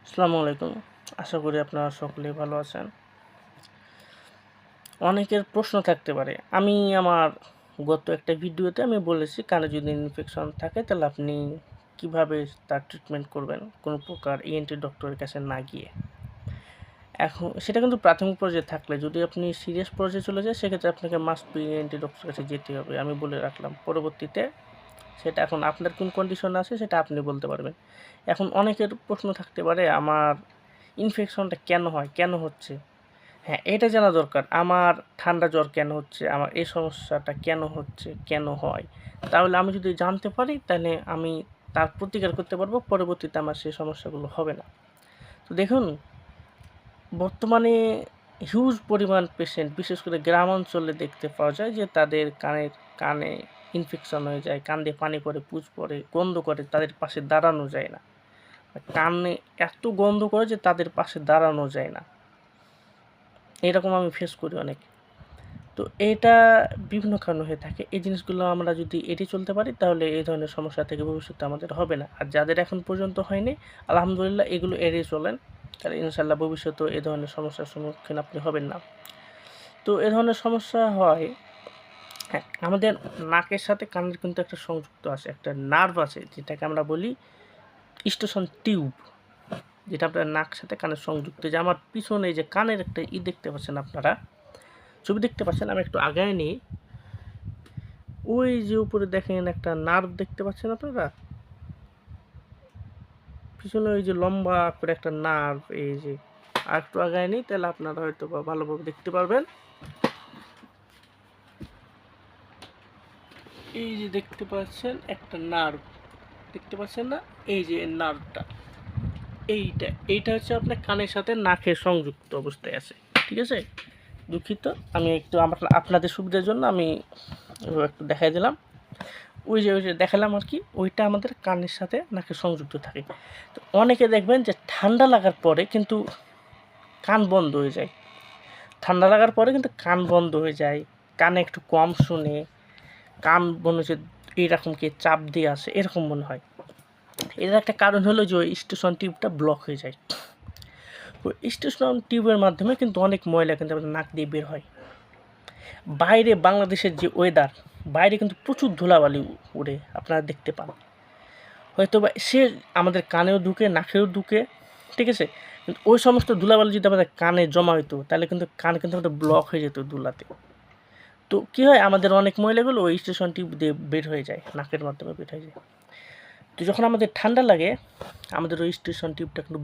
আসসালামু আলাইকুম। আশা করি আপনারা সকলেই ভালো আছেন। অনেকের প্রশ্ন থাকতে পারে। আমি আমার গত একটা ভিডিওতে আমি বলেছি কানে যদি ইনফেকশন থাকে তাহলে আপনি কিভাবে তার ট্রিটমেন্ট করবেন কোনো প্রকার ENT ডক্টরের কাছে না গিয়ে। এখন সেটা কিন্তু প্রাথমিক পর্যায়ে থাকলে যদি আপনি সিরিয়াস পর্যায়ে চলে যায় সেক্ষেত্রে আপনাকে মাস্ট বি ENT ডক্টরের কাছে যেতে হবে। আমি বলে রাখলাম। পরবর্তীতে সেটা এখন আপনার কোন কন্ডিশনে আছে সেটা আপনি বলতে পারবেন। এখন অনেকের প্রশ্ন থাকতে পারে আমার ইনফেকশনটা কেন হয়? কেন হচ্ছে? হ্যাঁ, এটা জানা দরকার। আমার ঠান্ডা জ্বর কেন হচ্ছে? আমার এই সমস্যাটা কেন হচ্ছে? কেন হয়? তাহলে আমি যদি জানতে পারি তাহলে আমি তার প্রতিকার করতে পারবো। পরবর্তীতে আমার সেই সমস্যাগুলো হবে না। তো দেখুন, বর্তমানে হিউজ পরিমাণ পেশেন্ট বিশেষ করে গ্রাম অঞ্চলে দেখতে পাওয়া যায় যে তাদের কানে ইনফেকশন হয়ে যায়, কান দিয়ে পানি পড়ে, পুজ পড়ে, গন্ধ করে, তাদের পাশে দাঁড়ানো যায় না। কানে এত গন্ধ করে যে তাদের পাশে দাঁড়ানো যায় না। এরকম আমি ফেস করি অনেক। তো এটা বিভিন্ন কারণে হয়ে থাকে। এই জিনিসগুলো আমরা যদি এড়িয়ে চলতে পারি তাহলে এই ধরনের সমস্যা থেকে ভবিষ্যতে আমাদের হবে না। আর যাদের এখন পর্যন্ত হয়নি আলহামদুলিল্লাহ এগুলো এড়িয়ে চলেন। তাহলে ইনশাআল্লাহ ভবিষ্যতেও এই ধরনের সমস্যার সম্মুখীন আপনি হবেন না। তো এ ধরনের সমস্যা হয়, হ্যাঁ, আমাদের নাকের সাথে কানের কিন্তু একটা সংযুক্ত আছে, একটা নার্ভ আছে যেটাকে আমরা বলি স্টেশন টিউব, যেটা আপনার নাক সাথে কানের সংযুক্ত। যে আমার পিছনে যে কানের একটা দেখতে পাচ্ছেন আপনারা, ছবি দেখতে পাচ্ছেন, আমি একটু আগায় নিই। ওই যে উপরে দেখেন একটা নার্ভ দেখতে পাচ্ছেন আপনারা, পিছনে ওই যে লম্বা করে একটা নার্ভ, এই যে আর একটু আগায় নিই তাহলে আপনারা হয়তো বা ভালোভাবে দেখতে পারবেন। এই যে দেখতে পাচ্ছেন একটা নার্ভ, দেখতে পাচ্ছেন না? এই যে নার্ভটা, এইটা হচ্ছে আপনার কানের সাথে নাকের সংযুক্ত অবস্থায় আছে। ঠিক আছে, দুঃখিত, আমি একটু আপনাদের সুবিধার জন্য আমি একটু দেখাই দিলাম। ওই যে দেখালাম আর কি, ওইটা আমাদের কানের সাথে নাকের সংযুক্ত থাকে। তো অনেকে দেখবেন যে ঠান্ডা লাগার পরে কিন্তু কান বন্ধ হয়ে যায়, ঠান্ডা লাগার পরে কিন্তু কান বন্ধ হয়ে যায়, কানে একটু কম শুনে, কান মনে হচ্ছে এইরকম কি চাপ দিয়ে আসে এরকম মনে হয়। এর একটা কারণ হলো যে ওই স্টেশন টিউবটা ব্লক হয়ে যায়। তো স্টেশন টিউবের মাধ্যমে কিন্তু অনেক ময়লা কিন্তু আমাদের নাক দিয়ে বের হয়। বাইরে বাংলাদেশের যে ওয়েদার, বাইরে কিন্তু প্রচুর ধুলাবালি উড়ে, আপনারা দেখতে পান। হয়তো বা সে আমাদের কানেও ঢুকে, নাকেও ঢুকে, ঠিক আছে? কিন্তু ওই সমস্ত ধুলাবালি যদি আমাদের কানে জমা হইতো তাহলে কিন্তু কান কিন্তু আমাদের ব্লক হয়ে যেত ধুলাতে। তো কী হয়, আমাদের অনেক ময়লাগুলো ওই স্টেশন টিউব দিয়ে বের হয়ে যায়, নাকের মাধ্যমে বের হয়ে যায়। তো যখন আমাদের ঠান্ডা লাগে আমাদের ওই স্টেশন টিউবটা কিন্তু